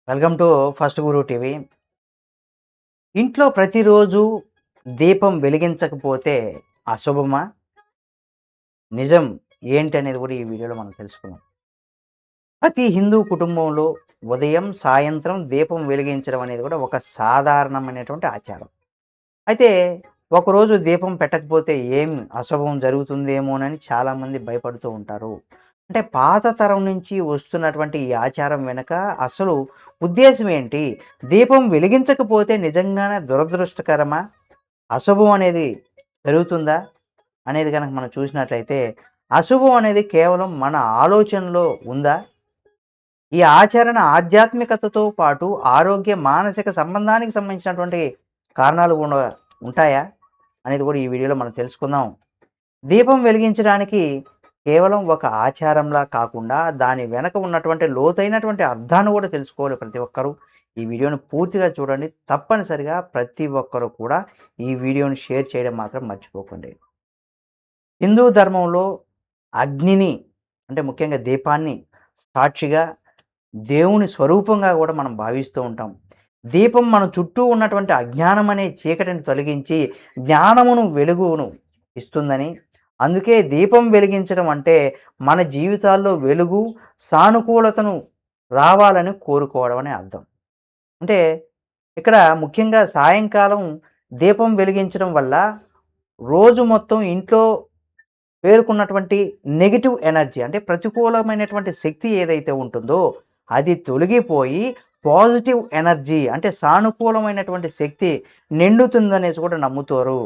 Welcome to first Guru TV. ఇంట్లో ప్రతిరోజు దీపం వెలిగించకపోతే అశుభమా? నిజం ఏంటి అనేది కూడా ఈ వీడియోలో మనం తెలుసుకుందాం. ప్రతి హిందూ కుటుంబంలో ఉదయం, సాయంత్రం దీపం వెలిగించడం అనేది కూడా ఒక సాధారణమైనటువంటి ఆచారం. అయితే ఒకరోజు దీపం పెట్టకపోతే ఏం అశుభం జరుగుతుందేమోనని చాలామంది భయపడుతూ ఉంటారు. అంటే పాత తరం నుంచి వస్తున్నటువంటి ఈ ఆచారం వెనక అసలు ఉద్దేశ్యం ఏంటి? దీపం వెలిగించకపోతే నిజంగానే దురదృష్టకరమా? అశుభం అనేది జరుగుతుందా? అనేది గనక మనం చూసినట్లయితే అశుభం అనేది కేవలం మన ఆలోచనలో ఉందా? ఈ ఆచరణ ఆధ్యాత్మికతతో పాటు ఆరోగ్య, మానసిక సంబంధానికి సంబంధించినటువంటి కారణాలు కూడా ఉంటాయా? అనేది కూడా ఈ వీడియోలో మనం తెలుసుకుందాం. దీపం వెలిగించడానికి కేవలం ఒక ఆచారంలా కాకుండా దాని వెనక ఉన్నటువంటి లోతైనటువంటి అర్థాన్ని కూడా తెలుసుకోవాలి ప్రతి ఒక్కరూ. ఈ వీడియోని పూర్తిగా చూడండి. తప్పనిసరిగా ప్రతి ఒక్కరు కూడా ఈ వీడియోని షేర్ చేయడం మాత్రం మర్చిపోకండి. హిందూ ధర్మంలో అగ్నిని అంటే ముఖ్యంగా దీపాన్ని సాక్షిగా దేవుని స్వరూపంగా కూడా మనం భావిస్తూ ఉంటాం. దీపం మన చుట్టూ ఉన్నటువంటి అజ్ఞానం అనే చీకటిని తొలగించి జ్ఞానమును, వెలుగును ఇస్తుందని, అందుకే దీపం వెలిగించడం అంటే మన జీవితాల్లో వెలుగు, సానుకూలతను రావాలని కోరుకోవడం అనే అర్థం. అంటే ఇక్కడ ముఖ్యంగా సాయంకాలం దీపం వెలిగించడం వల్ల రోజు మొత్తం ఇంట్లో పేరుకున్నటువంటి నెగెటివ్ ఎనర్జీ అంటే ప్రతికూలమైనటువంటి శక్తి ఏదైతే ఉంటుందో అది తొలగిపోయి పాజిటివ్ ఎనర్జీ అంటే సానుకూలమైనటువంటి శక్తి నిండుతుందనేసి కూడా నమ్ముతారు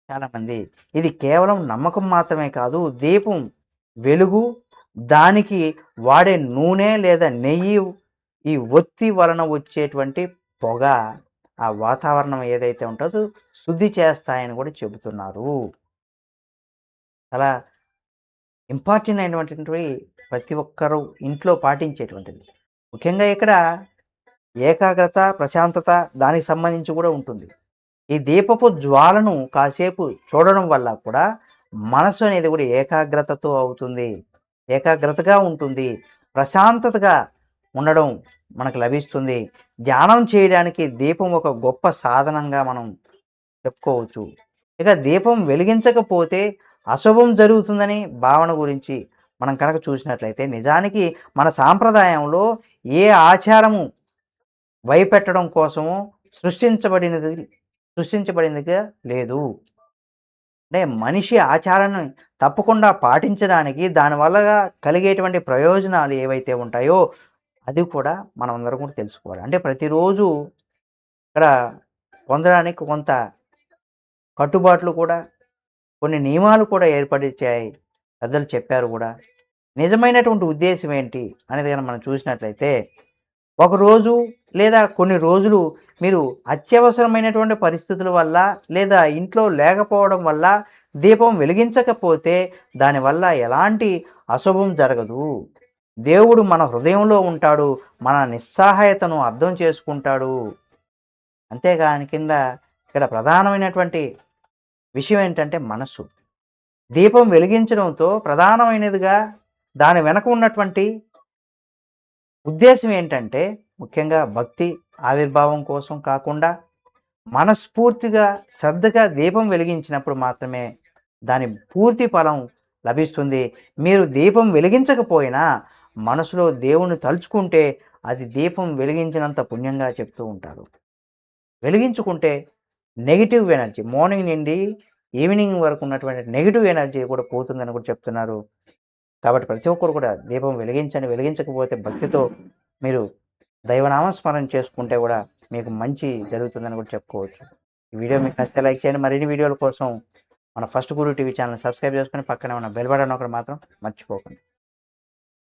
చాలామంది. ఇది కేవలం నమ్మకం మాత్రమే కాదు, దీపం వెలుగు, దానికి వాడే నూనె లేదా నెయ్యి, ఈ ఒత్తి వలన వచ్చేటువంటి పొగ ఆ వాతావరణం ఏదైతే ఉంటుందో శుద్ధి చేస్తాయని కూడా చెబుతున్నారు. చాలా ఇంపార్టెంట్ అయినటువంటివి ప్రతి ఒక్కరూ ఇంట్లో పాటించేటువంటిది. ముఖ్యంగా ఇక్కడ ఏకాగ్రత, ప్రశాంతత దానికి సంబంధించి కూడా ఉంటుంది. ఈ దీపపు జ్వాలను కాసేపు చూడడం వల్ల కూడా మనసు అనేది కూడా ఏకాగ్రతతో అవుతుంది. ఏకాగ్రతగా ఉంటుంది. ప్రశాంతతగా ఉండడం మనకు లభిస్తుంది. ధ్యానం చేయడానికి దీపం ఒక గొప్ప సాధనంగా మనం చెప్పుకోవచ్చు. ఇక దీపం వెలిగించకపోతే అశుభం జరుగుతుందని భావన గురించి మనం కనుక చూసినట్లయితే నిజానికి మన సాంప్రదాయంలో ఏ ఆచారము భయపెట్టడం కోసము సృష్టించబడినది సృష్టించబడినదిగా లేదు. అంటే మనిషి ఆచారాన్ని తప్పకుండా పాటించడానికి దానివల్ల కలిగేటువంటి ప్రయోజనాలు ఏవైతే ఉంటాయో అది కూడా మనమందరం కూడా తెలుసుకోవాలి. అంటే ప్రతిరోజు ఇక్కడ పొందడానికి కొంత కట్టుబాట్లు కూడా, కొన్ని నియమాలు కూడా ఏర్పరిచాయి. పెద్దలు చెప్పారు గూడా. నిజమైనటువంటి ఉద్దేశ్యం ఏంటి అనేది గనక మనం చూసినట్లయితే, ఒకరోజు లేదా కొన్ని రోజులు మీరు అత్యవసరమైనటువంటి పరిస్థితుల వల్ల, లేదా ఇంట్లో లేకపోవడం వల్ల దీపం వెలిగించకపోతే దానివల్ల ఎలాంటి అశుభం జరగదు. దేవుడు మన హృదయంలో ఉంటాడు. మన నిస్సహాయతను అర్థం చేసుకుంటాడు. అంతేగాని కింద ఇక్కడ ప్రధానమైనటువంటి విషయం ఏంటంటే మనస్సు. దీపం వెలిగించడంతో ప్రధానమైనదిగా దాని వెనక ఉన్నటువంటి ఉద్దేశ్యం ఏంటంటే ముఖ్యంగా భక్తి ఆవిర్భావం కోసం కాకుండా మనస్ఫూర్తిగా శ్రద్ధగా దీపం వెలిగించినప్పుడు మాత్రమే దాని పూర్తి ఫలం లభిస్తుంది. మీరు దీపం వెలిగించకపోయినా మనసులో దేవుణ్ణి తలుచుకుంటే అది దీపం వెలిగించినంత పుణ్యంగా చెప్తూ ఉంటారు. వెలిగించుకుంటే నెగెటివ్ ఎనర్జీ మార్నింగ్ నుండి ఈవినింగ్ వరకు ఉన్నటువంటి నెగెటివ్ ఎనర్జీ కూడా పోతుందని కూడా చెప్తున్నారు. కాబట్టి ప్రతి ఒక్కరు కూడా దీపం వెలిగించండి. వెలిగించకపోతే భక్తితో మీరు దైవనామస్మరణ చేసుకుంటే కూడా మీకు మంచి జరుగుతుందని కూడా చెప్పుకోవచ్చు. ఈ వీడియో మీకు నచ్చితే లైక్ చేయండి. మరిన్ని వీడియోల కోసం మన ఫస్ట్ గురు టీవీ ఛానల్ సబ్స్క్రైబ్ చేసుకొని పక్కనే ఉన్న బెల్ బటన్ ఒకటి మాత్రం మర్చిపోకండి.